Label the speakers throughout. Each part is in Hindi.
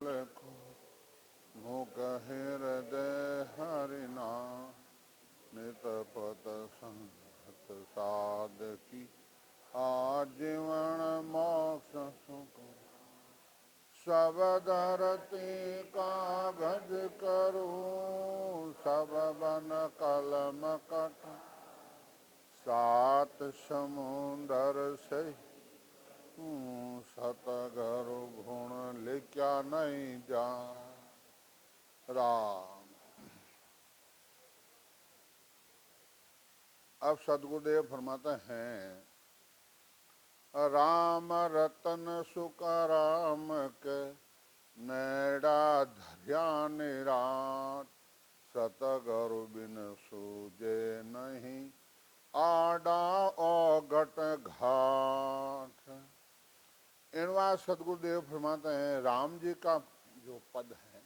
Speaker 1: को मुख हृदय हरिना नित पत संगत साध की आजीवन मोक्ष सुख सब धरती कागज करूं सब बन कलम कट सात समुंदर से सतगरु गुण लिख्या नहीं जा राम। अब सदगुरुदेव फरमाते हैं राम रतन सुख राम के नैडा धर्या निराट सतगरु बिन सूझे नहीं आडा औगट घाट। इनवा सदगुरुदेव फरमाते हैं राम जी का जो पद है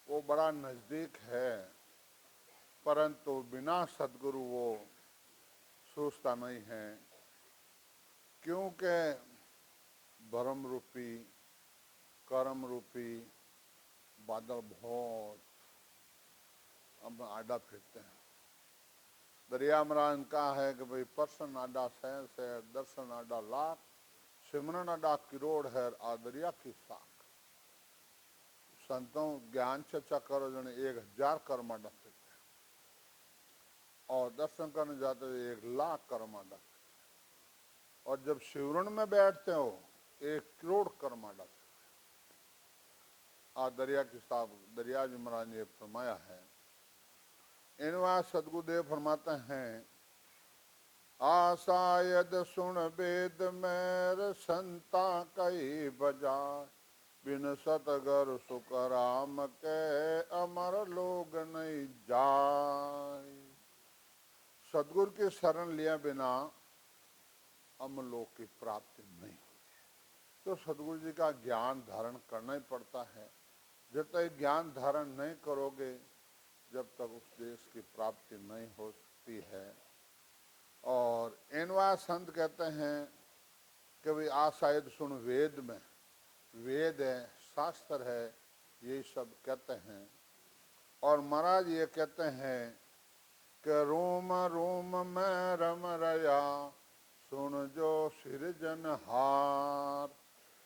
Speaker 1: वो बड़ा नजदीक है, परंतु बिना सदगुरु वो सोचता नहीं है, क्योंकि भरम रूपी कर्म रूपी बादल बहुत अब आडा फिरते हैं। दरिया महाराज का है कि भाई परसन आडा सैर सैर दर्शन आडा लाख सिमरन आडा किरोड़ है आ दरिया की साख। संतों ज्ञान चर्चा करो जने 1000 कर्म आडा फिरते हैं और दर्शन करने जाते 1,00,000 कर्म आडा। और जब शिवरण में बैठते हो 1 करोड़ कर्म आडा आ दरिया की साख। दरिया जी महाराज ने फरमाया है। इनवा सदगुरुदेव फरमाते हैं आशायद सुन वेद मेर संता कई बजाय बिन सतगर सुख राम के अमर लोग नहीं जाय। सदगुरु की शरण लिया बिना अमर लोक की प्राप्ति नहीं। तो सदगुरु जी का ज्ञान धारण करना ही पड़ता है। जब तक ज्ञान धारण नहीं करोगे जब तक उस देश की प्राप्ति नहीं हो सकती है। और इनवा संत कहते हैं कि भाई आ शायद सुन वेद में, वेद है शास्त्र है ये सब कहते हैं। और महाराज ये कहते हैं कि रोम रोम में रम रया सुन जो सृजनहार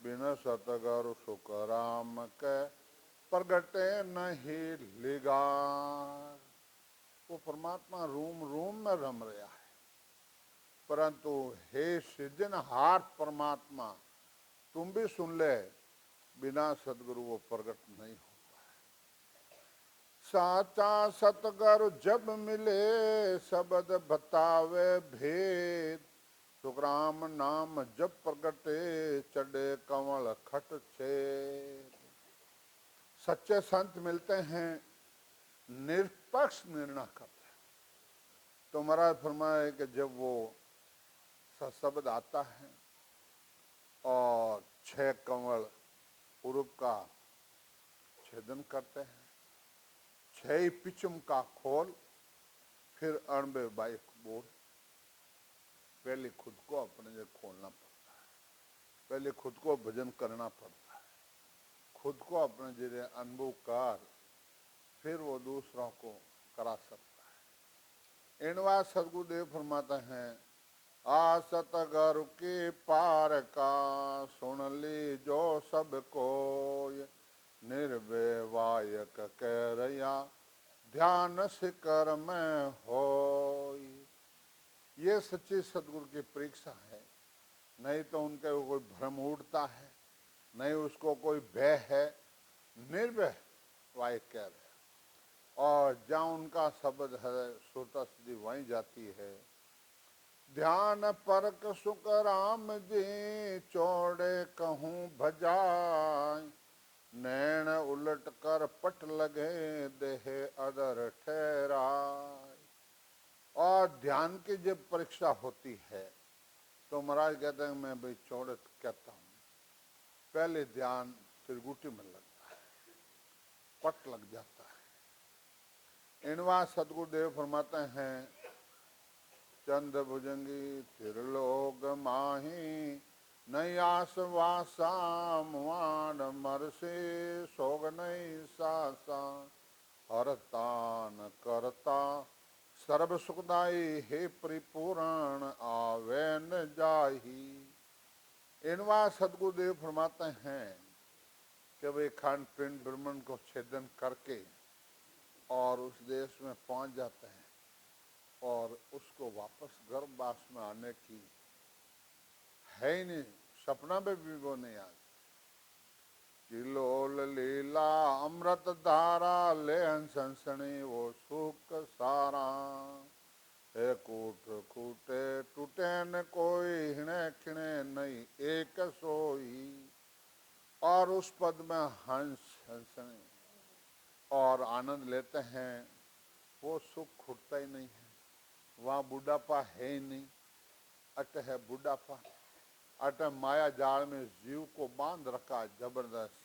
Speaker 1: बिन सतगरु सुख राम के प्रगटे नहीं लिगार। वो परमात्मा रूम रूम में रम रहा है, परंतु हे सृजनहार परमात्मा तुम भी सुन ले बिना सदगुरु वो प्रकट नहीं होता है। साचा सतगुरु जब मिले शब्द बतावे भेद सुखराम नाम जब प्रगटे चढ़े कंवल खट छेद। सच्चे संत मिलते हैं निष्पक्ष निर्णय करते हैं। तो महाराज फरमाए कि जब वो शब्द आता है और 6 कंवल उरूप का छेदन करते हैं, 6 पिचम का खोल फिर 92 बोल। पहले खुद को अपने लिए खोलना पड़ता है, पहले खुद को भजन करना पड़ता है, खुद को अपने जरिए अनुभव कर फिर वो दूसरों को करा सकता है। इनवा सदगुरुदेव फरमाते हैं आ सतगुरु के पार का सुन ली जो सब कोय निर्वैवायक कह रया ध्यान शिखर में हो। ये सच्ची सदगुरु की परीक्षा है। नहीं तो उनके कोई भ्रम उठता है, नहीं उसको कोई भय है, निर्भय वाय कह रहे। और जहाँ उनका शब्द है श्रोता सिद्धि वहीं जाती है। ध्यान परक सुख राम जी चौड़े कहूँ भजाय नैन उलट कर पट लगे देह अदर ठहराय। और ध्यान की जब परीक्षा होती है तो महाराज कहते हैं मैं भाई चौड़े कहता हूँ। पहले ध्यान त्रिगुटी में लगता है, पट लग जाता है। इनवा सदगुरुदेव फरमाते हैं चंद भुजंगी त्रिलोक माही नहीं आस वासा मुआन मरसे सोग नहीं सासा हरता न करता सर्व सुखदाई हे परिपूरण आवे न जाही। इनवा सदगुरुदेव फरमाते हैं कि वे खंड पिंड ब्रह्मंड को छेदन करके और उस देश में पहुंच जाते हैं और उसको वापस गर्भवास में आने की है ही नहीं, सपना में भी वो नहीं आ। किलोल लीला अमृत धारा ले हंसनी वो सुख सारा है कूट कूटे टूटे न कोई हिणे खिणे नहीं एक सोई। और उस पद में हंस हंसने और आनंद लेते हैं, वो सुख खुटता ही नहीं है। वहाँ बुढ़ापा है ही नहीं, अट है बुढ़ापा, अट माया जाल में जीव को बांध रखा जबरदस्त।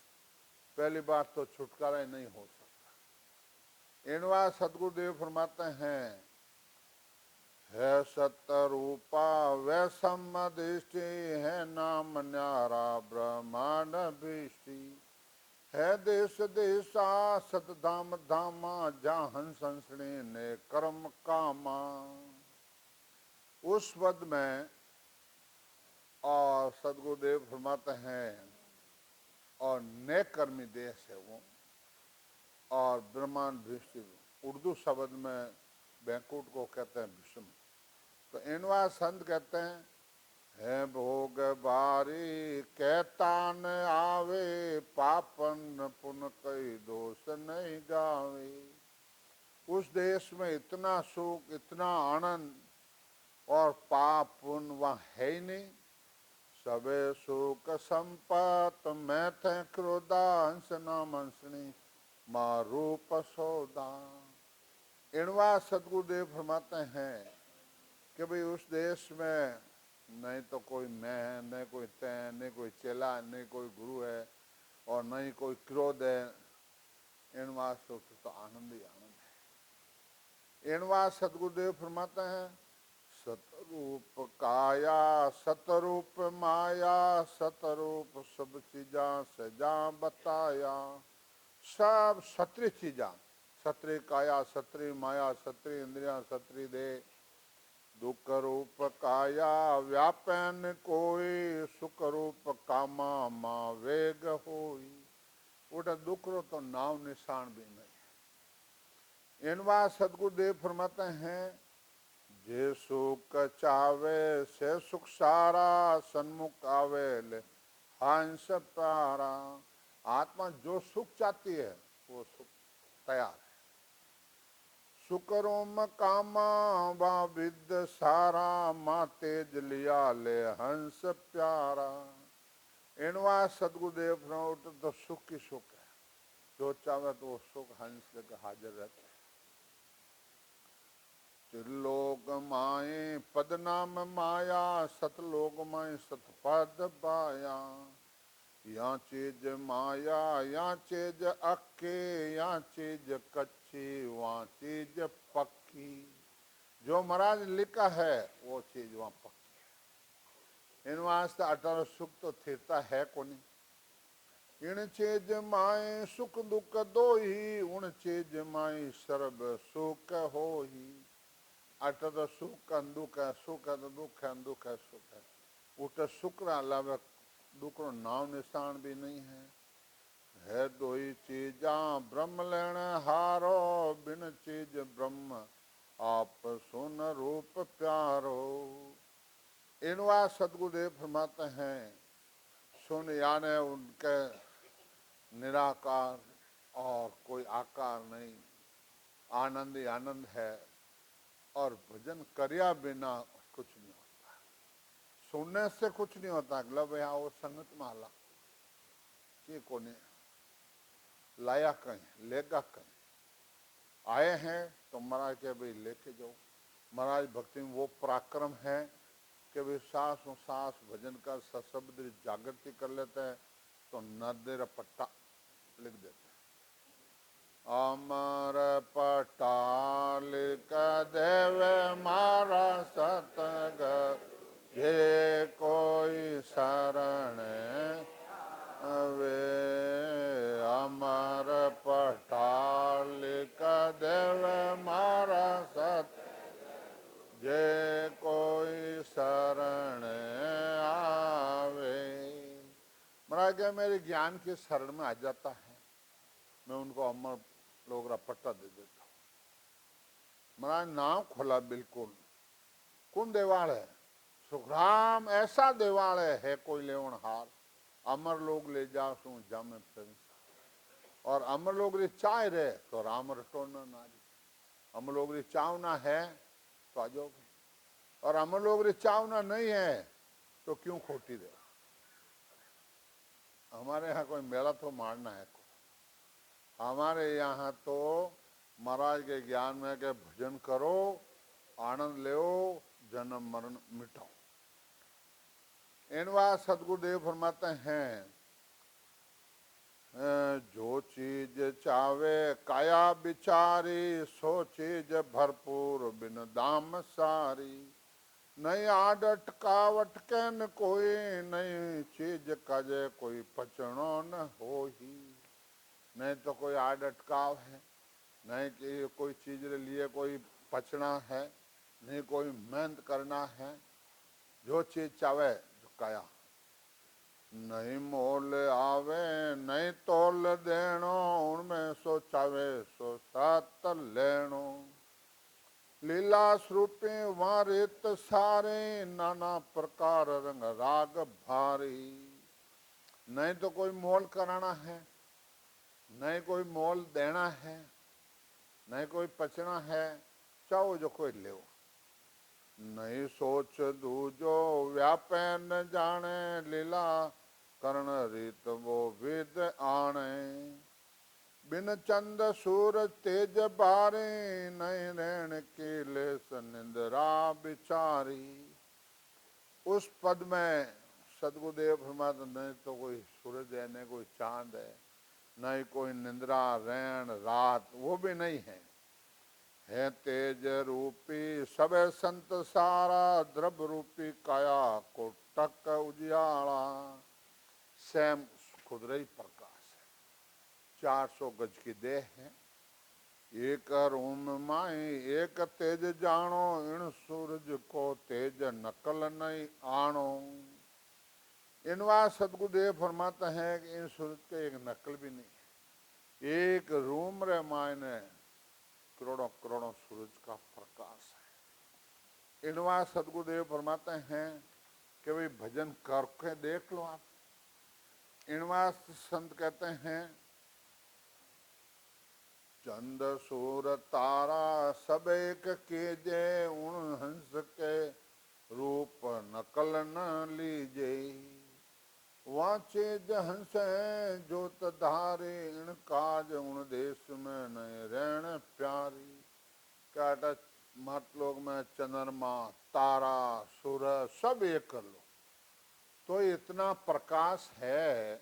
Speaker 1: पहली बात तो छुटकारा ही नहीं हो सकता। इनवा सदगुरुदेव फरमाते हैं, है सत्य रूपा वै दृष्टि है नाम न्यारा ब्रह्मांड भीष्टि है देश देशा सतधाम धामा जहाँ हंस हंसने ने कर्म कामा। उस पद में और सदगुरुदेव फरमाते हैं और नेक कर्मी देश है वो, और ब्रह्मांड भीष्टि उर्दू शब्द में बैंकुट को कहते हैं विषम। तो इनवा संत कहते हैं, है भोग बारी कहता न आवे पापन पुन कई दोष नहीं गावे। उस देश में इतना सुख इतना आनंद और पाप पुण्य वहाँ है ही नहीं। सबे सुख संपत मैं थे क्रोधा हंस नाम हंसनी मारूप सौदा। इनवा सदगुरुदेव फरमाते हैं कि भाई उस देश में नहीं तो कोई मैं है, नहीं कोई तैं, नहीं कोई चेला, नहीं कोई गुरु है और नहीं कोई क्रोध है। इनवा सुख तो आनंद ही आनंद है। इनवा सदगुरुदेव फरमाते हैं, सतरूप काया सतरूप माया सतरूप सब चीजा सजा बताया। सब सत्री चीजा, सत्री काया सत्री माया सत्री इंद्रिया सत्री देह। दुख रूप काया व्यापन कोई सुख रूप कामा माँ वेग होई। उठा दुख रो तो नाम निशान भी नहीं। इनवा सदगुरुदेव फरमाते हैं, जे सुख चावे से सुख सारा सन्मुख आवे ले हंस प्यारा। आत्मा जो सुख चाहती है वो सुख तैयार है। सुकरोम कामा वा विद सारा माँ तेज लिया ले हंस प्यारा। इनवा सदगुरुदेव तो सुख की सुख है, जो चाहे तो वो सुख हंस लेकर हाजिर रहता है। त्रिलोक माए पद नाम माया सतलोक माए सतपद पाया। या चीज माया या चीज अक्के या चीज कच्ची वहाँ चीज पक्की। जो महाराज लिखा है वो चीज वहाँ पक्की है। इन वास्ते अटल सुख तो थिरता है को नहीं। इन चीज माए सुख दुख दो ही उन चीज माए सर्व सुख हो ही। अट तो सुख दुख है, सुख है तो दुख है, दुख है सुख है। उठ सुख अलावा दुख रो नाम निशान भी नहीं है दो ही चीजा ब्रह्म लेण हारो बिन चीज ब्रह्म आप सुन रूप प्यारो। इनवा सदगुरुदेव फरमाते हैं, सुन यानी उनके निराकार और कोई आकार नहीं, आनंद ही आनंद है। और भजन करिया बिना कुछ नहीं होता, सुनने से कुछ नहीं होता। अगला भैया वो संगत में आला कि कोने लाया कहीं लेगा कहीं। आए हैं तो महाराज के भाई लेके जाओ। महाराज भक्ति में वो पराक्रम है कि भाई सांस सांस भजन कर सशब्द जागृति कर लेते हैं तो नदेर पट्टा लिख देते हैं। अमर पटाल का देव मारा सतग जे कोई सर के मेरे ज्ञान के शरण में आ जाता है, मैं उनको अमर लोग का पट्टा दे देता हूँ। महाराज नाम खोला बिल्कुल। कौन देवाल है? सुखराम ऐसा देवाल है कोई लेवन हार, अमर लोग ले जा सू जामे प्रेम। और अमर लोग रे चाह रहे तो राम रटो न नारी, अमर लोग रे चावना है तो आ जाओगे, और अमर लोग रे चावना नहीं है तो क्यों खोटी रहे। हमारे यहाँ कोई मेला तो मारना है, हमारे यहाँ तो महाराज के ज्ञान में के भजन करो, आनंद लो, जन्म मरण मिटाओ। इन बात सदगुरुदेव फरमाते हैं, जो चीज चावे काया बिचारी, सो चीज भरपूर बिन दाम सारी। नहीं आड अटकावट के न कोई, नहीं चीज कजे कोई पचनो न हो ही। नहीं तो कोई आड अटकाव है, नहीं कि कोई चीज के लिए कोई पचना है, नहीं कोई मेहनत करना है। जो चीज चावे जो काया, नहीं मोल आवे नहीं तोल देनो, उनमें सो चावे सो सात लेनो। लीला स्वरूपे वारित सारे, नाना प्रकार रंग राग भारी। नहीं तो कोई मोल कराना है, नहीं कोई मोल देना है, नहीं कोई पचना है, चाहो जो कोई ले। नहीं सोच दूजो व्यापे न जाने, लीला करण रीत वो विद आने। बिन चंद सूरज तेज बारे, नहीं रहन के लेस निंद्रा बिचारी। उस पद में सदगुरुदेव फरमाते, नहीं तो कोई सूरज है, नहीं कोई चांद है, नहीं कोई निंद्रा रैन रात, वो भी नहीं है तेज रूपी सब संत सारा, द्रव रूपी काया को टक उजियाला। स्वयं खुद ही प्रकाश है, 400 गज की देह है, एक रूम माई एक तेज जानो, इन सूरज को तेज नकल नहीं आनो। इन बात सदगुरुदेव फरमाते हैं कि इन सूरज के एक नकल भी नहीं है। एक रूम रे मायने करोड़ों करोड़ों सूरज का प्रकाश है। इन बात सदगुरुदेव फरमाते हैं कि भाई भजन करके देख लो आप। इन बात संत कहते हैं, चंद सूर तारा सब एक कीजे, उन हंस के रूप नकल न लीजे। वाचे हंस जोत धारे, इन काज उन देश में नहीं रहन प्यारी। क्या मत लोग में चंद्रमा तारा सूरज सब एक कर लो तो इतना प्रकाश है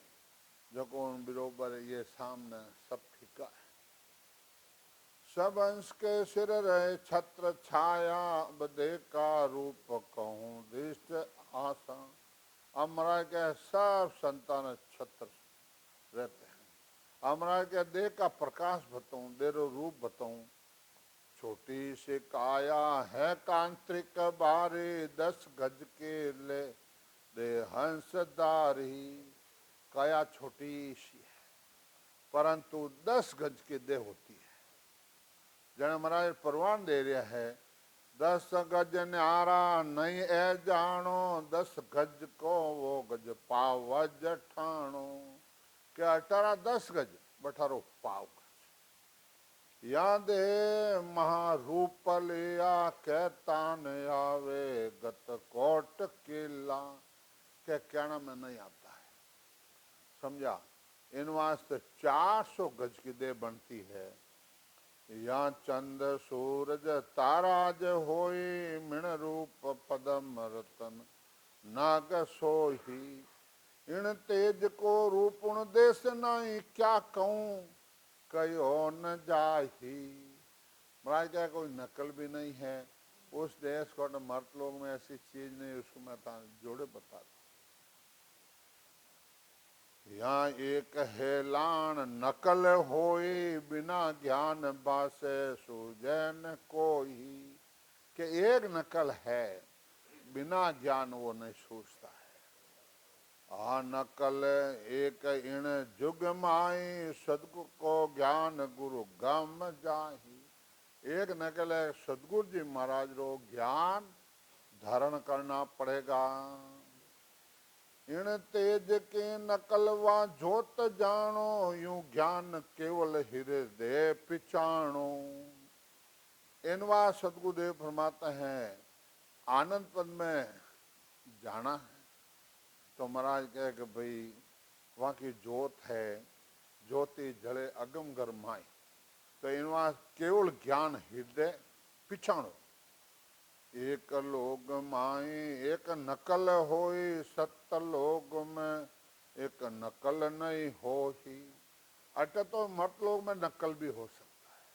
Speaker 1: जो कौन बरोबर ये सामने सब फीका है। सब अंश के सिर रहे छत्र छाया, बदे का रूप कहूँ दृष्ट आशा। अमरा के सब संतान छत्र रहते हैं। अमरा के देह का प्रकाश बताऊं, देरो रूप बताऊं। छोटी सी काया है कांत्रिक बारी, 10 गज के ले दे हंसदारी। काया छोटी सी है परंतु 10 गज की देह होती है। जन महाराज परवान दे रहा है, 10 गज न्यारा नहीं ए जानो, 10 गज को वो गज पावज ठाणो। क्या 18 10 गज बठारो पाव गज। याद महारूप लिया कहता न आवे, गत कोट किला। क्या कहना में नहीं आता है, समझा। इन वास्ते 400 गज की देह बनती है। या चंद सूरज ताराज होई, मिण रूप पदम रतन नाग सोही। इन तेज को रूप उन देश नहीं, क्या कहूँ कहो न जाही। महाराज क्या कोई नकल भी नहीं है उस देश को, मर्द लोग में ऐसी चीज नहीं, उसको मैं जोड़े बता दूं। यहाँ एक हेलान नकल होई, बिना ज्ञान बासे सूझन कोई। कि एक नकल है बिना ज्ञान वो नहीं सूझता है। आ नकल एक इण जुग माई, सदगुरु को ज्ञान गुरु गम जाही। एक नकल है सदगुरु जी महाराज रो ज्ञान धारण करना पड़ेगा। इण तेज के नकलवा जोत जानो, यूं ज्ञान केवल हृदय पिछाणो। इनवा सदगुरुदेव फरमाते हैं आनंद पद में जाना है तो महाराज कहे कि भाई वहाँ की जोत है, ज्योति जले अगम गरमाई, तो इनवा केवल ज्ञान हृदय पिछाणो। एक लोग माई एक नकल होई, सत्य लोग में एक नकल नहीं होही। अटे तो मर्त लोग में नकल भी हो सकता है,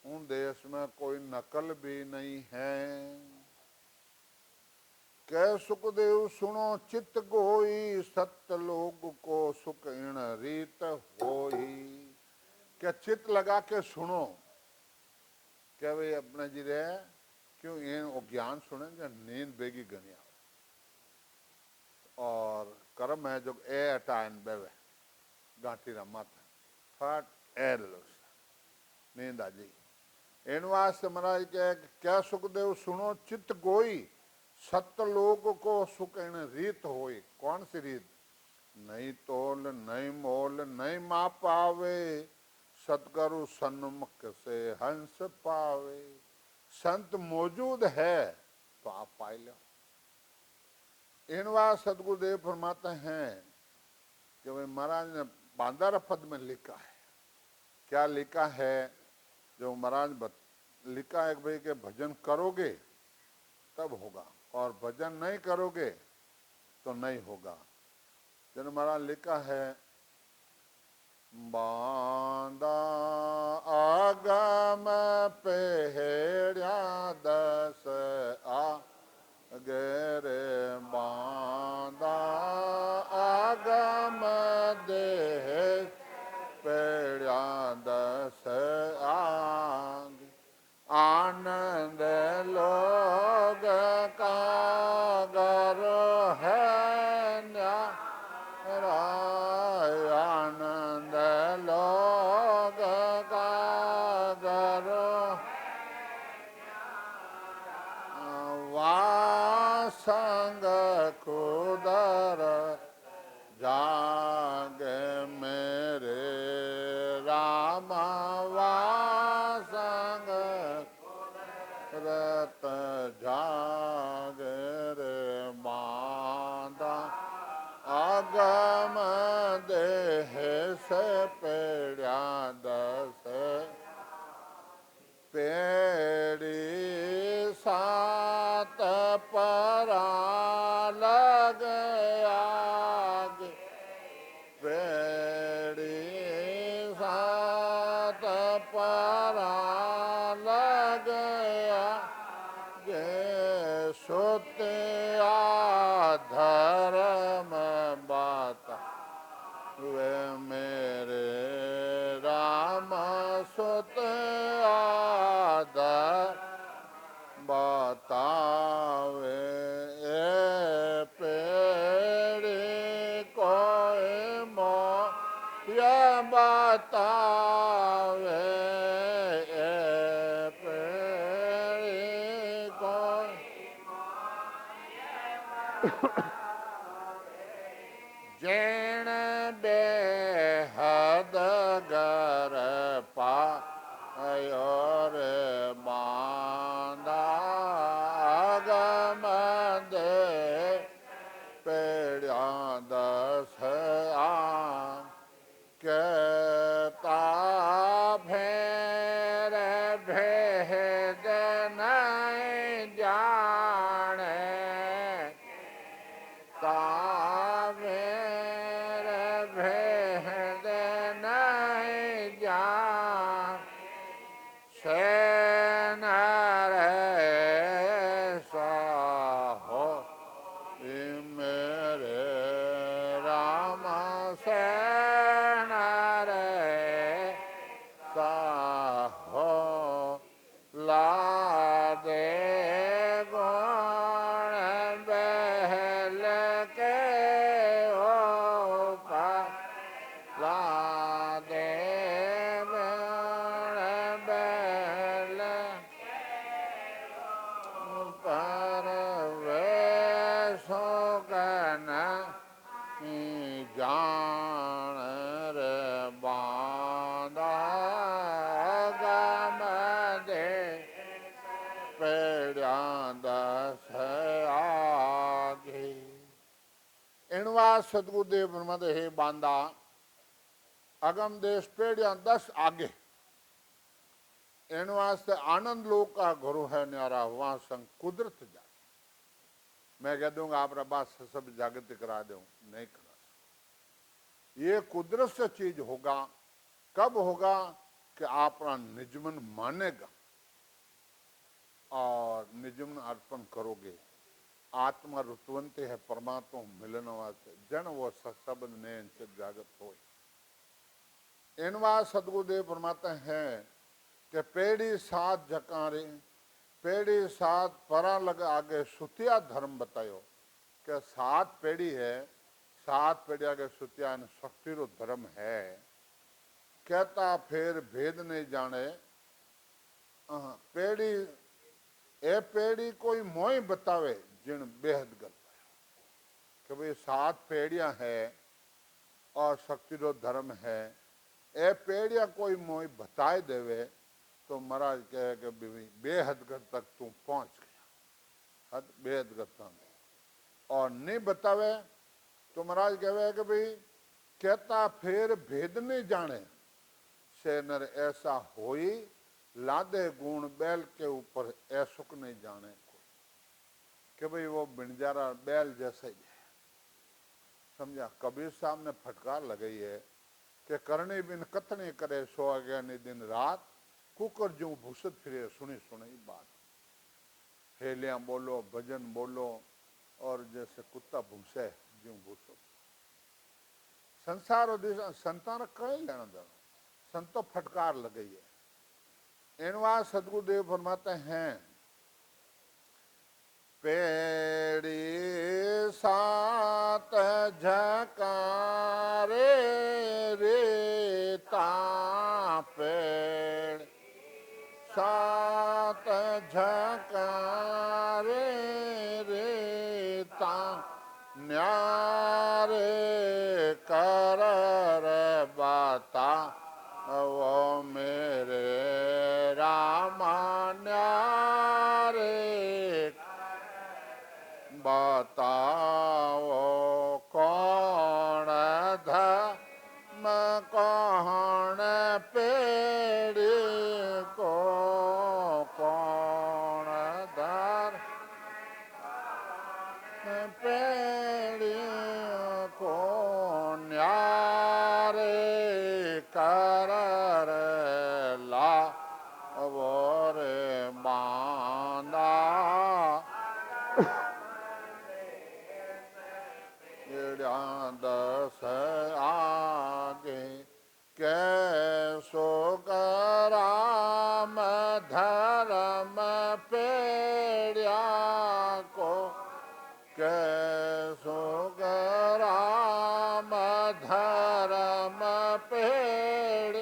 Speaker 1: उन देश में कोई नकल भी नहीं है। कह सुखदेव सुनो चित्त गोई, सत्य लोग को सुख इण रीत होई। क्या चित्त लगा के सुनो, क्या भाई अपने जी रे क्यों ये ज्ञान सुने नींद बेगी गनी आवे। और कर्म है जो ए अटायन बेवे गांठी रा माथा फट ए नींद आ जी। इन वास्ते महाराज कहे क्या सुखदेव सुनो चित्त गोई, सत्य लोग को सुख इन रीत होई। कौन सी रीत? नहीं तोल नहीं मोल नहीं मा पावे, सतगुरु सन्मुख से हंस पावे। संत मौजूद है तो आप पाई लो। इनवा सदगुरुदेव फरमाते हैं कि भाई महाराज ने बांदारा पद में लिखा है। क्या लिखा है? जो महाराज लिखा है भाई के भजन करोगे तब होगा और भजन नहीं करोगे तो नहीं होगा। जन महाराज लिखा है बांदा आगम पहड़िया दस गेरे, बांदा आगम देह पेड़िया दस आग। आनंद लोग का गर है न्यारा, आनंद लोग का गर वासंग खुदर जाग मेरे राम, वासंग रत जाग रे बांदा आगम देह से पेड़िया दस पेड़ी सात परा लग आग, पेड़ी सात परा लग आग। सुतिया धर्म बात वे मेरे राम, सुतिया बतावे ए पेड़ी कोई मो ये बतावे ए पेड़ी कोई जैन बेहद गर पायो रे बांदा आगम दे पेड़िया दस आ। कहता भेर भेद नहीं जाने, बाद सदगुरुदेव फरमाते हे बांदा अगम देश पेड़िया 10 आगे इन वास्ते आनंद लोक का गुरु है न्यारा वहां संग कुदरत जा। मैं कह दूंगा आप बात सब जागृत करा दूं, नहीं करा सकता। ये कुदरत से चीज होगा, कब होगा कि आप निजमन मानेगा और निजमन अर्पण करोगे। आत्मा रुतवंते है परमात्मा मिलन वास्ते जन वो संबंध ने इनसे जागृत हो। इन बात सदगुरुदेव फरमाते हैं कि पेड़ी सात जकारे पेड़ी सात परा लग आगे सुतिया धर्म बतायो कि 7 पेड़ी है, 7 पेड़ी आगे सुतिया शक्ति रो धर्म है। कहता फिर भेद नहीं जाने पेड़ी ए पेड़ी कोई मोई बतावे जिन बेहद गल कि भाई 7 पेड़ियां है और शक्ति रो धर्म है। ए पेड़िया कोई मोई बताए देवे तो महाराज कहे कि बेहद गत तक तू पहुंच गया, हद बेहद गत तक। और नहीं बतावे तो महाराज कहे कि भाई कहता फिर भेद नहीं जाने से नर ऐसा होई लादे गुण बैल के ऊपर ऐसुक नहीं जाने को कि भाई वो बिंजारा बैल जैसे ही है। समझा? कबीर साहब ने फटकार लगाई है कि करनी बिन कथने करे सो गया नहीं दिन रात कुकर जो भूसत फिरे सुनी सुनी बात। हेलियां बोलो, भजन बोलो और जैसे कुत्ता भूसे जो भूसो। संसार और दिशा संतान कहीं लेना देना, संतो फटकार लगाई है। इनवा सदगुरुदेव फरमाते हैं पेड़ी सात झकारे रेता पेड़ सात झकारे रेता न्यारे कर बाता वो मेरे रामा न्यारे बताओ कौन धर्म कौन पेड़ी को कौन धर्म पेड़ी को न्यारे कर ला वो रे बांदा दस आगे कैसो कराम धर्म पेड़िया को कैसो कराम धर्म पेड़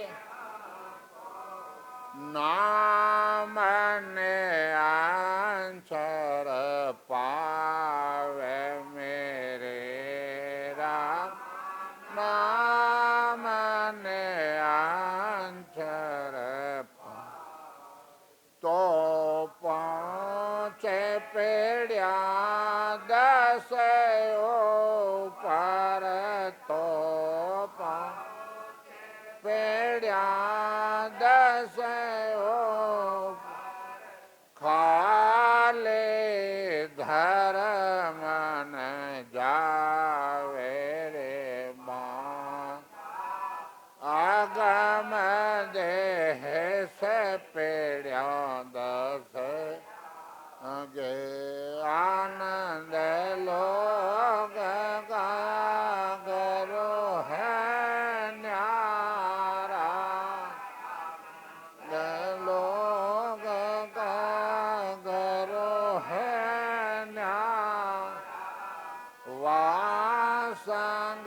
Speaker 1: नाम ने आंसर पावे मेरे नाम ने आंसर तो पहुँचे पेड़िया 10 ऊपर तो पेड़िया 10 खाले धर्म न जावे रे मां आगम देह से पेड़िया 10 आगे आनंद लोग गागरो है न्यारा लोग गागरो है न्यारा वासंग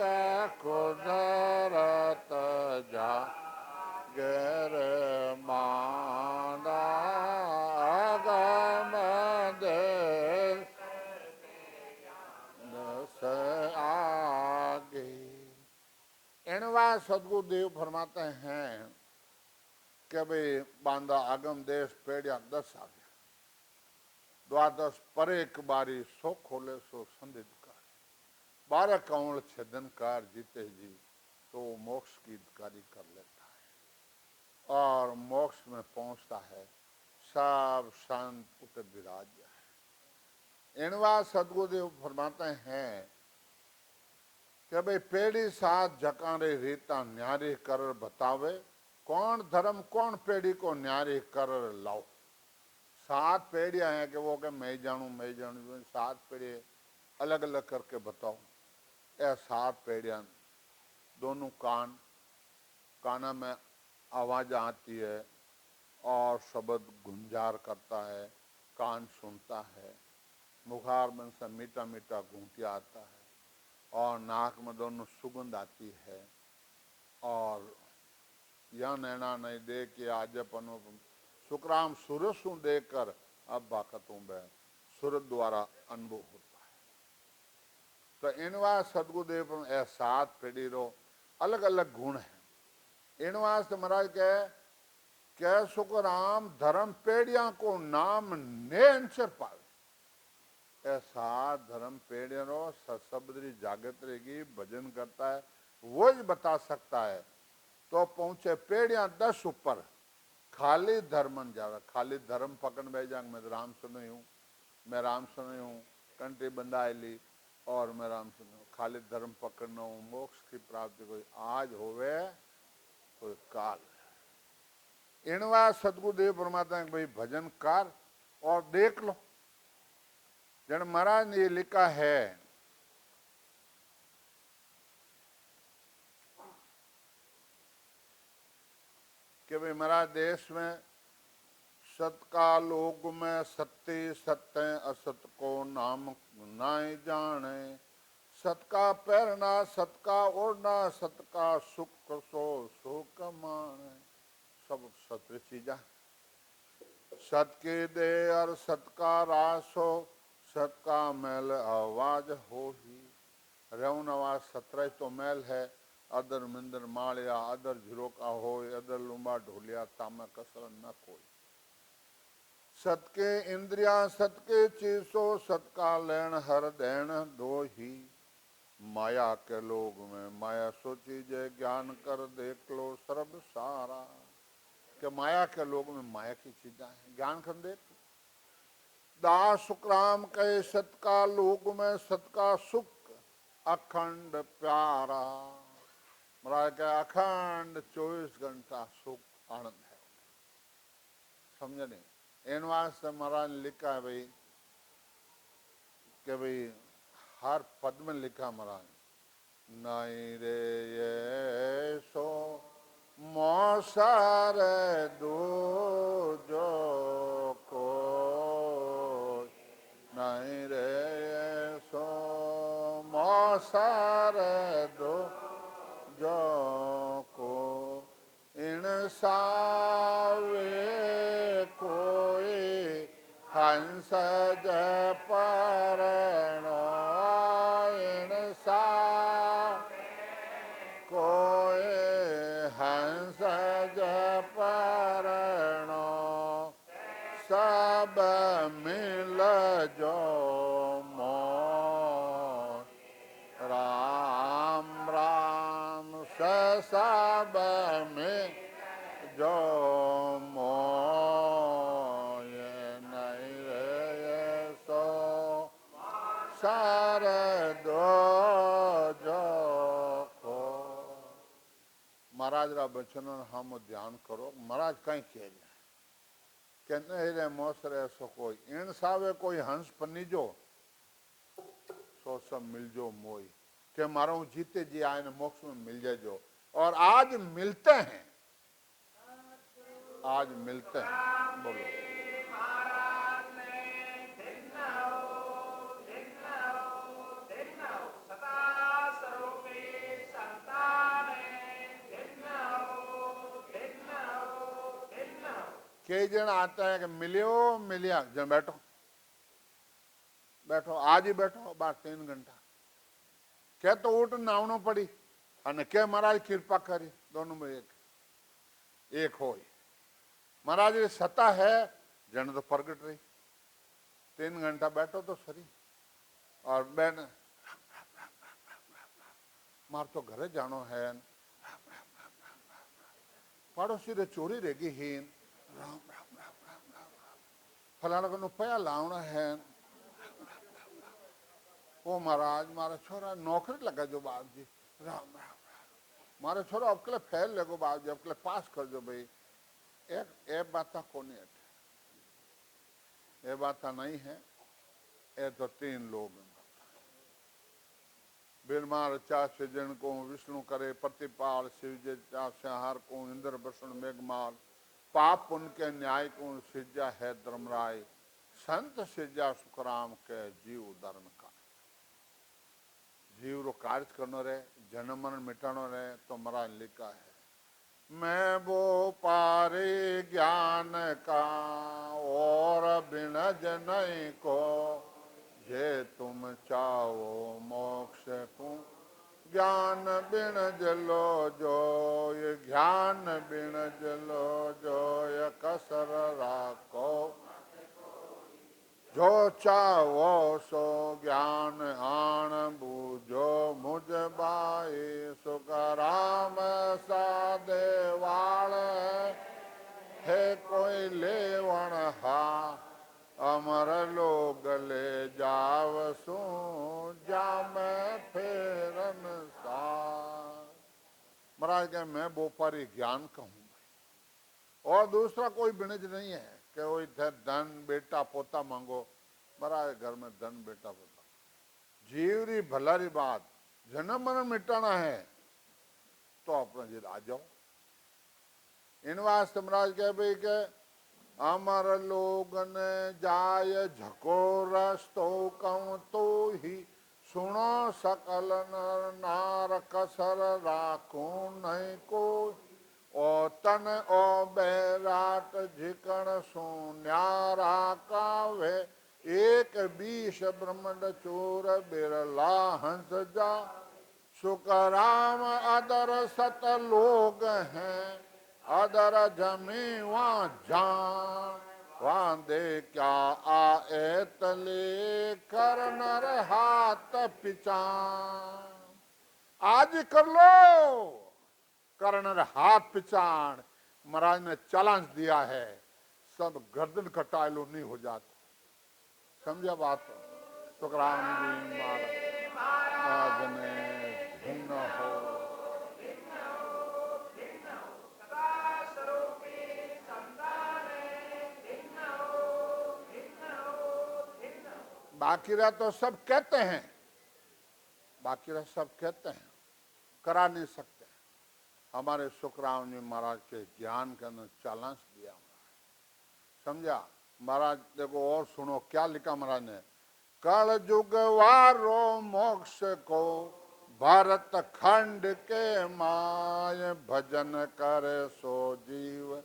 Speaker 1: कुदरत जा गर मादा अगम देश दस आगे। इनवा सदगुरुदेव फरमाते हैं कि भाई बांदा आगम देश पेड़िया 10 आगे द्वादश पर एक बारी सो खोले सो संदिग्ध कर 12 कौड़ छेदनकार जीते जी तो मोक्ष की अधिकारी कर लेता है और मोक्ष में पहुंचता है, सब शांत उठ विराज है। इनवा सदगुरुदेव फरमाते हैं कि भाई पेड़ी साथ जकारे रीता न्यारी कर बतावे, कौन धर्म कौन पेड़ी को न्यारी कर लाओ। 7 पेड़ियां हैं कि वो के मैं जानू 7 पेड़ी अलग अलग करके बताओ। यह 7 पेड़ियां, दोनों काना में आवाज आती है और शब्द गुंजार करता है, कान सुनता है, मुखार में से मीठा मीठा घूंटिया आता है और नाक में दोनों सुगंध आती है और यह नैना नहीं दे कि आज पनो सुखराम सूरज सु देकर अब बाकतों में सूरज द्वारा अनुभव होता है। तो इनवा सदगुरुदेव ए 7 पीढ़ी रो अलग अलग गुण है। इनवा से महाराज के सुखराम धर्म पेड़िया को नाम ने अंचर पावे। ए 7 धर्म पेड़िया रो सबदरी जागत रहेगी, भजन करता है, वो ही बता सकता है। तो पहुंचे पेड़िया 10 ऊपर, खाली धर्मन जावे, खाली धर्म पकड़ बैठ जाएंगे। मैं राम सुन हूँ, मैं राम सुन हूँ, कंट्री बंधाएली और मैं राम सुन हूँ, खाली धर्म पकड़ना हूँ, मोक्ष की प्राप्ति कोई आज होवे कोई काल। इनवा सदगुरुदेव परमात्मा भाई भजन कर और देख लो। जन महाराज ने ये लिखा है कि भाई महाराज देश में सत का लोग में सत्य सत्य असत को नाम नाय जाने, सत का पहरना सत का ओढ़ना सत का सुख सो सुख माने। सब सत्य चीजा सत के दे और सत का रास हो, सत का मैल आवाज हो ही। रेवन आवाज 17 तो मैल है, अदर मिंदर मालिया अदर झिरोका हो, अदर लुम्बा ढोलिया तामा कसर न कोई। सत के इंद्रिया सत के चीसो, सत का लेन हर देन दो ही। माया के लोग में माया सोची जय, ज्ञान कर देख लो सर्व सारा। कि माया के लोग में माया की चीजें हैं, ज्ञान कर देख। दास सुखराम कहे सत का लोग में सत का सुख अखंड प्यारा। महाराज के अखंड 24 घंटा सुख आनंद है, समझे नहीं। इन वास्ते महाराज ने लिखा है भाई कि भाई हर पद में लिखा महाराज, नहीं रे ये सो मौसार दो जो को, नहीं रे ये सो मौसार दो जो को। इन सावे कोई हंस जय परणो, इन सा कोई हंस जय परणो। सब मिल जो मोर राम राम से, सब में जो मोर नहीं रे सो सार दो जो को। महाराज रा बचन हम ध्यान करो। महाराज कहीं कह रहे कि नहीं रे मोसरे सो कोई इन सावे कोई हंस पन्नीजो, सो सब मिल जो मोई। के मारो जीते जी आए न मोक्ष में मिल जाए जो। और आज मिलते हैं, आज मिलते हैं। बोलो कई जन आता है कि मिलियो मिलिया जन बैठो बैठो आज ही बैठो बार 3 घंटा क्या तो उठ नावनो पड़ी अने क्या महाराज कृपा करी दोनों में एक हो। महाराज ये सत्ता है जन तो प्रगट रही 3 घंटा बैठो तो सही। और बैन मार तो घरे जानो है, पड़ोसी रे चोरी रेगी हीन, राम राम राम राम राम राम, फलाना को पया लावना है। ओ महाराज मारा छोरा नौकरी लगा जो बाप जी, राम राम राम, मारा छोरा अब के फेल लगो बाप जी, अब के पास कर जो भाई। एक ए बात कोनी है, ये बात नहीं है, ये तो तीन लोग हैं। बिरमार चा सृजन को विष्णु करे प्रतिपाल, शिवजे चा संहार को इंद्र वसुण मेघमाल, पाप पुण्य के न्याय को सिज्जा है धर्मराय, संत सिज्जा सुखराम के जीव धर्म का। जीव रो कार्य करनो रे, जन्म मरण मिटानो रे, तो मरा लिखा है, मैं वो पारे ज्ञान का और बिन नहीं को, जे तुम चाहो मोक्ष को, ज्ञान बिन जलो जो, ये ज्ञान बिन जलो जो, ये कसर राखो, जो चाहो सो ज्ञान आन बूझो, मुझ बाई सुख राम सादे वाल, है कोई लेवण हा, अमर लोग ले जाव सू, जाम फेरन सा। महाराज कहे मैं बोपारी ज्ञान का हूं, और दूसरा कोई बिणज नहीं है कि वो इधर धन बेटा पोता मांगो। महाराज घर में धन बेटा पोता, जीवरी भलारी बात, जन्म मरण मिटाना है तो अपना जी आ जाओ। इन वास्ते महाराज कहे भाई के अमर लोगन जाय झकोरस तो कहूं तो ही, सुनो सकल नर नार कसर राखूं नहीं को, ओ तन ओ बैराट झिकण सो न्यारा कावे, एक बीस ब्रह्मंड चोर बिरला हंस जा, सुख राम अदर सत लोग हैं, अदर जमी वहां जान, वहां दे क्या आए तले कर नर हाथ पिचान, आज कर लो करनर हाथ पिचान। महाराज ने चैलेंज दिया है, सब गर्दन कटा लो नहीं हो जाता। समझा बात? सुखराम जी महाराज ने भिन्न हो, बाकी रहा तो सब कहते हैं, बाकी रहा सब कहते हैं, करा नहीं सकते। हमारे सुखराम जी महाराज के ज्ञान के अंदर चैलेंज दिया, समझा? महाराज देखो और सुनो क्या लिखा महाराज ने, कल युग वारो मोक्ष को, भरत खंड के माय, भजन करे सो जीव,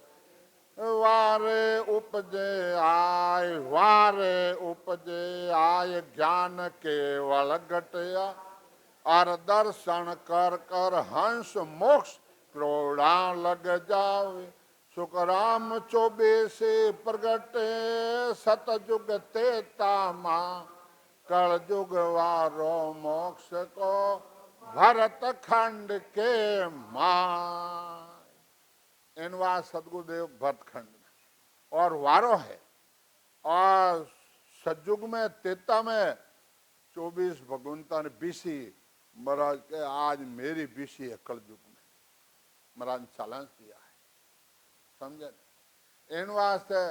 Speaker 1: वारे उपजे आय, वारे उपजे आय, ज्ञान केवल घटया, और दर्शन कर कर हंस मोक्ष प्रोड़ा लग जावे, सुखराम 24 प्रगटे सतयुग तेता माँ, कल युग वारो मोक्ष को, भरत खंड के माँ। इनवा सदगुरुदेव भरतखंड में और वारो है, और सतयुग में तेता में 24 भगवंता ने बीसी। महाराज के आज मेरी बीसी है कल युग में, महाराज ने चैलेंज दिया है, समझे? इन वास्ते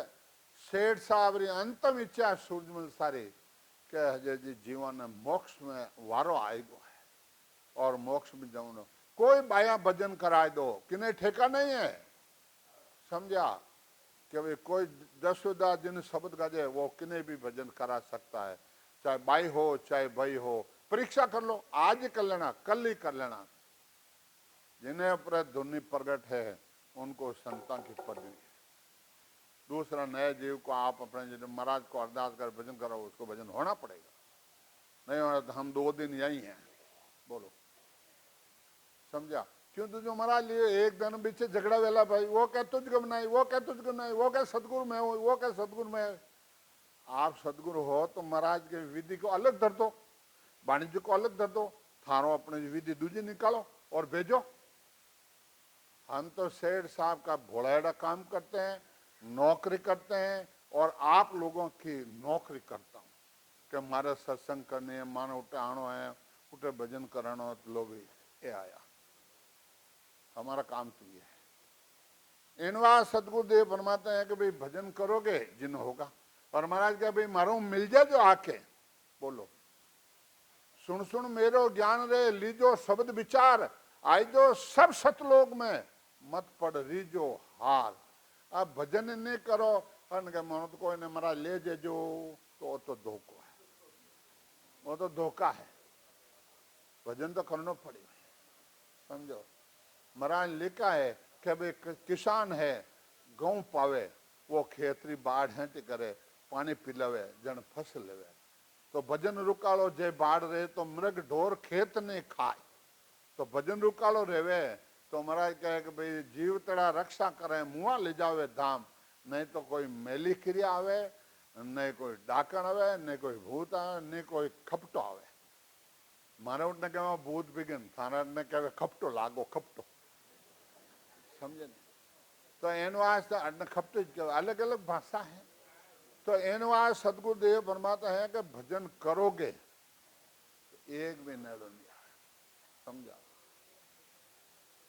Speaker 1: सेठ साहब री अंतम इच्छा सूरजमल सारी के हजे जी जीवन में मोक्ष में वारो आएगो है, और मोक्ष में जाऊँ कोई बाया भजन कराए दो, किन्हें ठेका नहीं है, समझा? कि भाई कोई 10 दिन शब्द गाजे वो किन्हें भी भजन करा सकता है, चाहे बाई हो चाहे भाई हो। परीक्षा कर लो, आज कर लेना, कल ही कर लेना। जिन्हें पर धुनी प्रगट है उनको संतान की पदवी है। दूसरा नए जीव को आप अपने महाराज को अरदास कर भजन करो, उसको भजन होना पड़ेगा, नहीं होना तो हम 2 दिन यही हैं। बोलो, समझा? क्यों तो जो महाराज लिए एक दिन पीछे झगड़ा वेला भाई, वो कह तुझको नहीं, वो कह तुझको नहीं, वो कह सदगुरु में हो, वो कह सदगुरु में। आप सदगुरु हो तो महाराज के विधि को अलग धर दो, वाणिज्य को अलग धर दो, थारो अपने विधि दूजी निकालो और भेजो। हम तो सेठ साहब का भोड़ेड़ा काम करते हैं, नौकरी करते हैं, और आप लोगों की नौकरी करता हूँ कि मारे सत्संग करने है, मानो उठे आनो है, उठे भजन कराना है, तो लोग ये आया। हमारा काम तो ये है। इनवा सदगुरुदेव फरमाते हैं कि भाई भजन करोगे जिन होगा। और महाराज क्या भाई मारो मिल जाए जो आके बोलो, सुन सुन मेरो ज्ञान रे लीजो शब्द विचार, आई जो सब सतलोक में मत पड़ रीजो हार। अब भजन नहीं करो के मनो तो कोई ने मरा ले जेजो, तो धोखो है, वो तो धोखा है। भजन तो करना पड़ेगा, समझो। महाराज लिखा है कि भाई किसान है, गेहूं पावे, वो खेतरी बाढ़ है करे, पानी पिलावे, जन फसल लेवे। तो भजन रुकालो जे बाढ़ रहे तो मृग ढोर खेत ने खाए, तो भजन रुकालो रेवे तो महाराज कहे कि भाई जीव तड़ा रक्षा करे, मुआ ले जावे धाम, नहीं तो कोई मेली क्रिया आवे, नहीं कोई डाकण आवे, नहीं कोई भूत आवे, नहीं कोई खपटो आवे। मारे उठने कहे भूत बिगिन, थाना ने कहे खपटो लागो, खपटो, समझे। तो एन वास्ते अन्न खपटो अलग अलग भाषा है। तो एन वास्ते सदगुरुदेव फरमाता है कि भजन करोगे तो एक भी नेड़ो नहीं आए, समझा।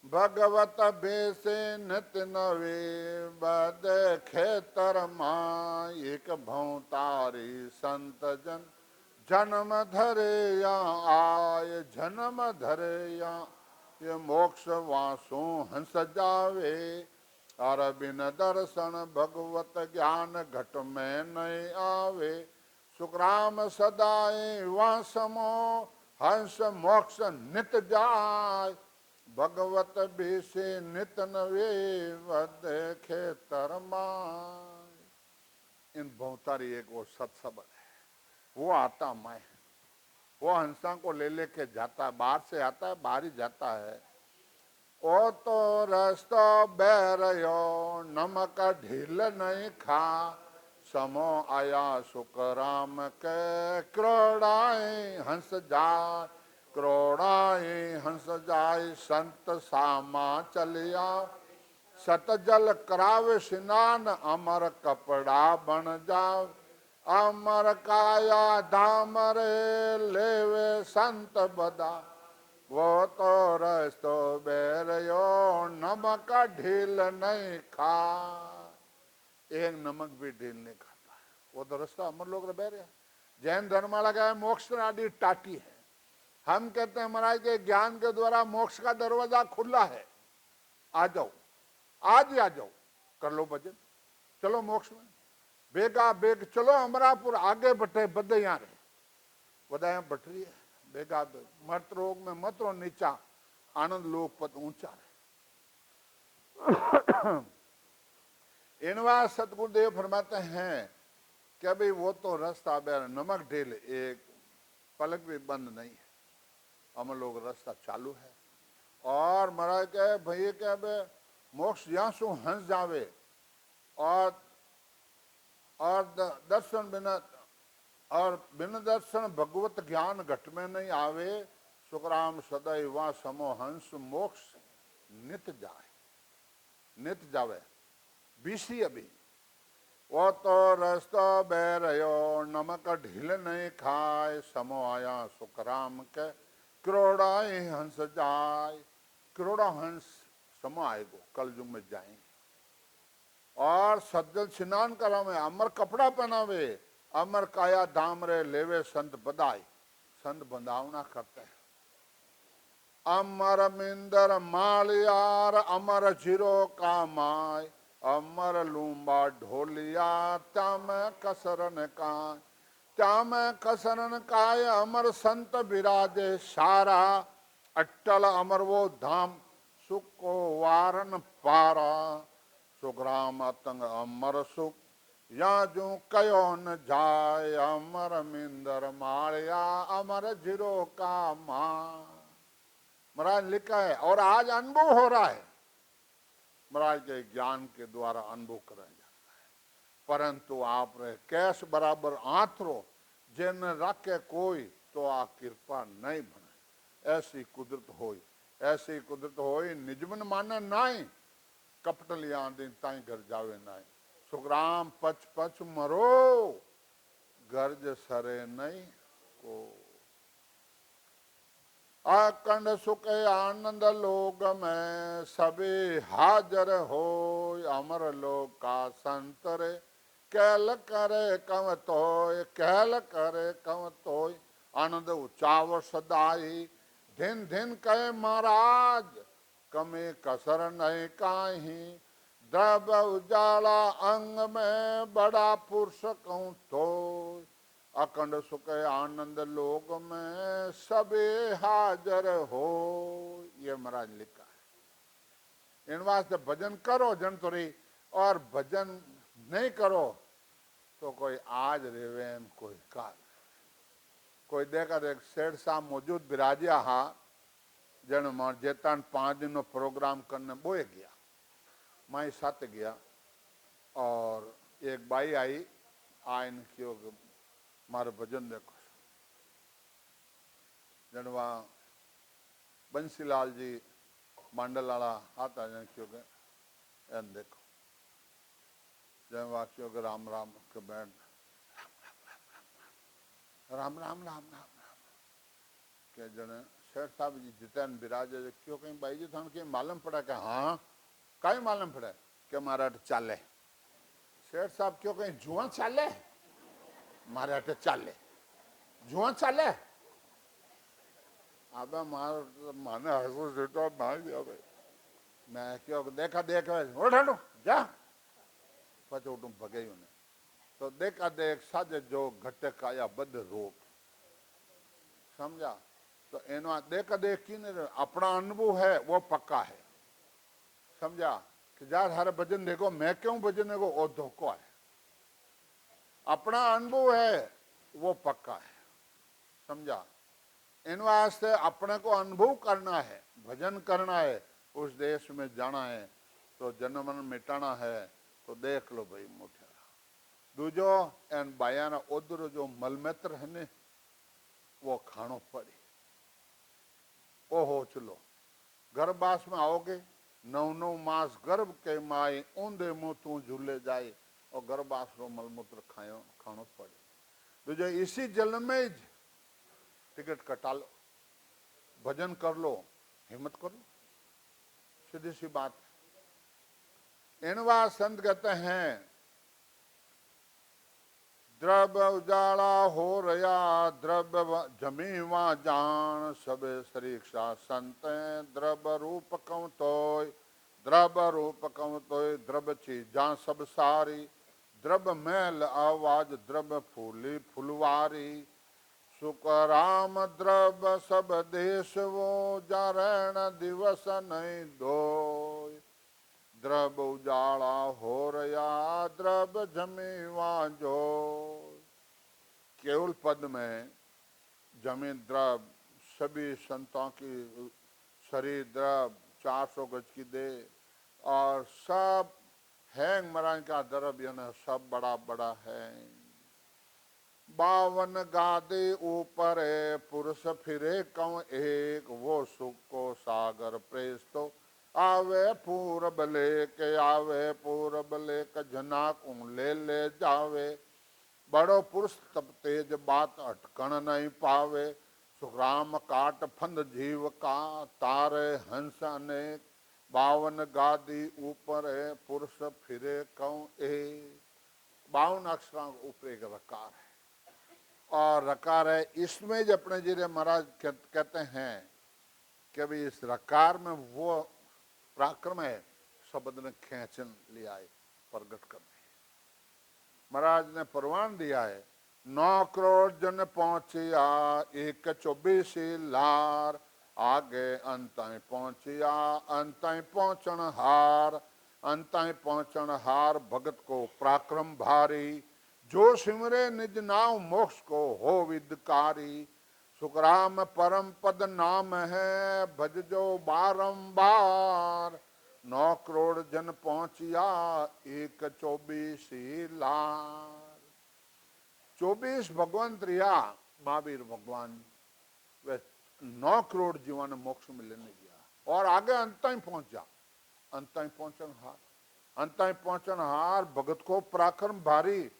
Speaker 1: भगवत बेसे नित नवे बद खेतर माँ, एक भौतारी संत जन जन्म धरे या आय, जन्म धरे या ये मोक्ष वासो हंस जावे। और बिन दर्शन भगवत ज्ञान घट में नहीं आवे, सुखराम सदाए वासमो हंस मोक्ष नित जाय। भगवत बेसे नित नवे वद खेतर माय। इन बहुतारी एक वो सत्सबद है, वो आता मैं, वो हंसा को ले लेके जाता है, बाहर से आता है, बाहर ही जाता है। ओ तो रस्तो बैरयो नमक ढील नहीं खा, समो आया सुखराम के क्रोड़ाए हंस जाए, क्रोड़ाए हंस जाए संत सामा चलिया। सत जल करावे स्नान अमर कपड़ा बन जाओ, अमर काया धाम रे लेवे संत बदा। वो तो रस्तो बैरयो नमक ढील नहीं खा, एक नमक भी ढील नहीं खाता है, वो तो रास्ता अमर लोग रे बैर। जैन धर्म लगा है मोक्ष आदि टाटी है। हम कहते हैं महाराज के ज्ञान के द्वारा मोक्ष का दरवाजा खुला है, आ जाओ, आज ही आ जाओ, कर लो भजन, चलो मोक्ष में बेगा बेग चलो। अमरापुर आगे बटे बदे यहाँ रहे, बदा यहाँ बट रही है बेगा बेग। मत रोग में मत रो नीचा, आनंद लोक पद ऊंचा है। इनवा सतगुरुदेव फरमाते हैं कि भाई वो तो रास्ता बैर नमक ढील एक पलक भी बंद नहीं है, हम लोग रास्ता चालू है। और महाराज कहे भैया क्या मोक्ष यहाँ सु हंस जावे, और दर्शन बिना, और बिन दर्शन भगवत ज्ञान घट में नहीं आवे, सुखराम सदैव वा समो हंस मोक्ष नित जाए, नित जावे बीसी अभी। वो तो रस्तो बैरयो नमक ढील नहीं खाए, समो आया सुखराम के क्रोड़ाए हंस जाए। करोड़ा हंस समो आएगो, कल युग में जाएंगे। और सज्जल स्नान करावे, अमर कपड़ा पहनावे, अमर काया धाम रे लेवे संत बधाई, संत बंधावना करते हैं। अमर मिंदर मालियार अमर जीरो का माय, अमर लूम्बा ढोलिया त्याम कसरन का, त्याम कसरन काय अमर संत विराजे सारा, अट्टल अमर वो धाम सुख को वारन पारा। सुखराम अतंग अमर सुख या जो कयो न जाय, अमर मिंदर मालिया अमर जीरो का मां। महाराज लिखा है और आज अनुभव हो रहा है, महाराज के ज्ञान के द्वारा अनुभव कराया जाता है। परंतु आप कैश बराबर आंथरो जिन रखे कोई तो आ कृपा नहीं बने। ऐसी कुदरत होई, ऐसी कुदरत होई, निजमन माने नाई, कपट लिया दी ताई घर जावे नाई। सुखराम पच पच मरो, गर्ज सरे नहीं को। अखंड सुख आनंद लोग में सभी हाजर हो, अमर लोग का संतरे कहल करे कव तोय, कहल करे कव तोय। आनंद उचाव सदाई, दिन दिन कहे महाराज, कमी कसर नहीं काहीं। द्रव उजाला अंग में बड़ा पुरुष कहूँ तो, अखंड सुख आनंद लोग में सबे हाजर हो। ये महाराज लिखा है। इन वास्ते भजन करो जनतुरी, और भजन नहीं करो तो कोई आज रेवे कोई काल। कोई देखा देख सेठ साहब मौजूद बिराजिया हा, जन मार जेतान 5 दिन नो प्रोग्राम करने बोए गया, मैं साथ गया, और एक बाई आई आइन क्यों मारे भजन देखो। जन वहाँ बंसीलाल जी मंडल वाला आता जन क्यों के एन देखो, जन वहाँ क्यों के राम राम के बैठ राम राम राम राम राम के जन शेठ साहब जी जितन बिराजे क्यों कहीं भाई जी थान के मालूम पड़ा कि हाँ कहीं मालूम पड़ा कि मारा चाले। शेठ साहब क्यों कहीं जुआ चाले, मारे अटे चाले, जुआ चाले। अब माने हसू सीटो ना दिया भाई, मैं क्यों देखा देख उठो जा पच उठू भगे उन्हें। तो देखा देख साजे जो घटे काया बद रोग, समझा। तो एनो देखा देख की नहीं, अपना अनुभव है वो पक्का है, समझा। कि यार हर भजन देखो, मैं क्यों भजन देखो, वो धोखा है। अपना अनुभव है वो पक्का है, समझा। इन वास्ते अपने को अनुभव करना है, भजन करना है, उस देश में जाना है, तो जन्म मिटाना है, तो देख लो भाई मोटे दूजो एन बाया उधर जो मलमेत्र है ने वो खानो पड़े। ओहो चलो गर्भवास में आओगे, 9 मास गर्भ के माए ऊंधे मुंह तू झूले जाए, और गर्भवास रो मलमूत्र खानो पड़े। दूजो इसी जन्म में टिकट कटा लो, भजन कर लो, हिम्मत करो, सीधी सी बात। इनवा संत कहते हैं द्रव्य उजाला हो रया, द्रव्य जमी वहां जान, सबे शरीक्षा संत द्रव्य रूप कौं तोय, द्रव्य रूप कौं तोय, द्रव्य चीजा सब सारी, द्रव्य मैल आवाज, द्रव्य फूली फुलवारी। सुख राम द्रव्य सब देश वो, जारण दिवस नहीं दो। द्रव्य उजाला हो रया, द्रव्य जमी वहां जो। केवल पद में जमी द्रव्य, सभी संतों की शरीर द्रव्य, 400 गज की दे, और सब हैंग मरान का द्रव्य न सब बड़ा बड़ा है। 52 गादे ऊपर पुरुष फिरे कौं एक, वो सुख को सागर प्रेस तो आवे पूरब लेके, आवे पूरब लेक जनाक ले जावे। बड़ो पुरुष तब तेज बात अटकन नहीं पावे, सुखराम काट फंद जीव का, तारे हंस अनेक। 52 गादी ऊपर पुरुष फिरे कौं एक। 52 अक्षरों के ऊपर एक रकार है, और रकार है इसमें जो अपने जी महाराज कहते हैं कि भाई इस रकार में वो पराक्रम है, शब्द ने खेचन लिया है, प्रगट करने। महाराज ने प्रमाण दिया है, 9 करोड़ जन पहुंचिया, 124 लार, आगे अंताई पहुंचिया, अंताई पहुंचन हार, अंताई पहुंचन हार, भगत को पराक्रम भारी, जो सिमरे निज नाम मोक्ष को हो विदकारी। सुखराम परम पद नाम है, भज जो बारंबार, 9 करोड़ जन पहुंचिया, 124 लाख। 24 भगवंत रिया, महावीर भगवान वे 9 करोड़ जीवा ने मोक्ष में लेने गया और आगे अंत तक पहुंचा। अंत तक पहुंचन हार, अंत तक पहुंचन हार भगत को पराक्रम भारी,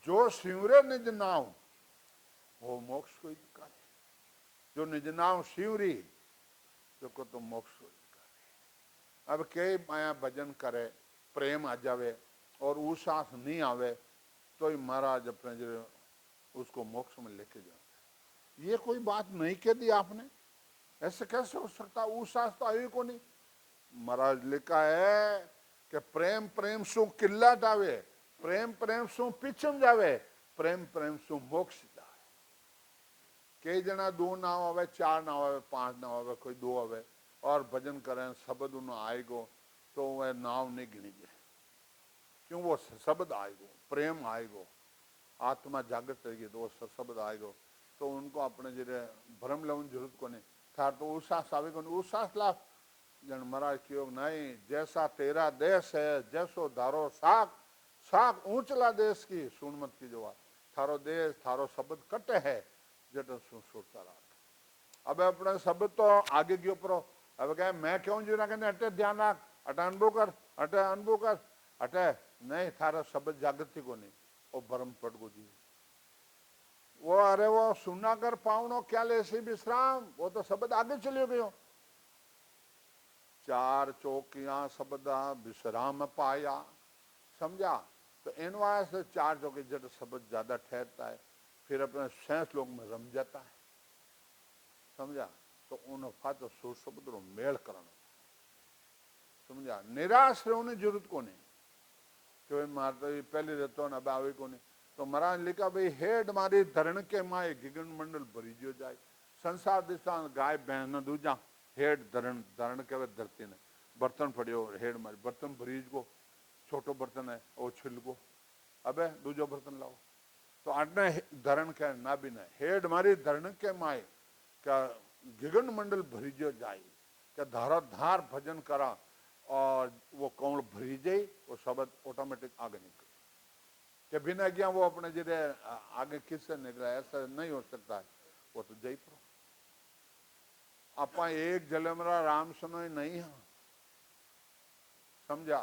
Speaker 1: जो शिवरे निज नाव वो मोक्ष को अधिकारी। जो निज नाव शिवरी जो को तो मोक्ष को अधिकारी। अब कई माया भजन करे, प्रेम आ जावे और उसास नहीं आवे तो ही महाराज अपने जो उसको मोक्ष में लेके जाते। ये कोई बात नहीं कह दी आपने, ऐसे कैसे हो सकता? उसास तो आई को नहीं। महाराज लिखा है कि प्रेम प्रेम सु किल्ला जावे, प्रेम प्रेम सु पीछम जावे, प्रेम प्रेम सु मोक्ष जावे। कई जना 2 नाव आवे, 4 नाव आवे, 5 नाव आवे, कोई 2 आवे और भजन करें शब्द उन्हें आएगो तो वह नाव नहीं गिनी जाए। क्यों? वो शब्द आएगो, प्रेम आएगो, आत्मा जागृत रहेगी तो वो शब्द आएगो। तो उनको अपने जरे भ्रम लेवन जरूरत को नहीं था। तो उसास आवेगो नहीं। उसास लाभ जन महाराज की नहीं, जैसा तेरा देश है जैसो धारो साख, साख ऊंचला देश की सुन मत की जो थारो देश थारो शब्द कटे है जट सुरता रहा। अब अपने शब्द तो आगे के ऊपर अब क्या मैं क्यों जी रहा अटे ध्यान रख, अटे अनुभव कर, अटे अनुभव कर, अटे नहीं थारा शब्द जागृति को नहीं वो भरम पट को जी वो अरे वो सुना कर पावनो क्या ले सी विश्राम, वो तो शब्द आगे चले गयो। 4 चौकियां शब्द विश्राम पाया, समझा? तो इन वास्ते 4 चौकी जब शब्द ज्यादा ठहरता है फिर अपने 6 श्लोक में रम जाता है, समझा? तो उन फात सुर शब्द रो मेल करना, समझा? निराश रहने जरूरत को नहीं कि मार तो पहले रहते अब आवे को नहीं। तो महाराज लिखा भाई हेड मारी धरण के माए गिगन मंडल भरी जो जाए। संसार दिशा गाय बहन दूजा हेड धरण, धरण के धरती ने बर्तन पड़ियो हेड मारी बर्तन भरीज को, छोटो बर्तन है वो छिल को, अबे दूजो बर्तन लाओ। तो आटने धरण के ना भी ना हेड मारी धरण के माए क्या गिगन मंडल भरी जो जाए, क्या धारा धार भजन करा और वो कौन भरी जाए, वो शब्द ऑटोमेटिक आगे निकले कि बिना गया वो अपने जरे आगे किससे निकला, ऐसा नहीं हो सकता है। वो तो जय प्रो अपा एक जलमरा राम सुनो नहीं है, समझा?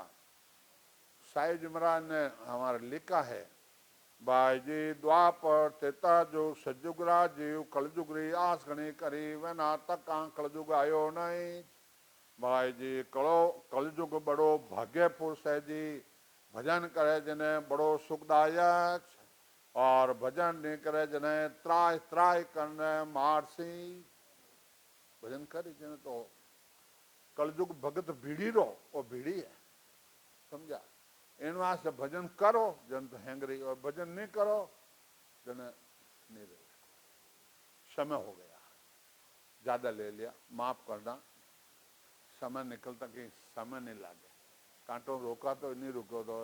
Speaker 1: साईं जी महाराज ने हमारा लिखा है भाई जी द्वापर तेता जो सजुगरा जीव कलजुगरी आस गणी करी वे ना तक कलजुग आयो नहीं। भाई जी कलजुग बड़ो भाग्य पुरुष है जी, भजन करे जिन्हें बड़ो सुखदायक और भजन नहीं करे जिन्हें त्राय त्राय करने मारसी। भजन करे जिन्हें तो कलजुग भगत भीड़ी रो वो भीड़ी है, समझा? इन वास्ते भजन करो जन तो हैंगरी और भजन नहीं करो जन नहीं रहे। समय हो गया, ज्यादा ले लिया, माफ करना। समय निकलता कि समय नहीं लागे, कांटो रोका तो नहीं रुको तो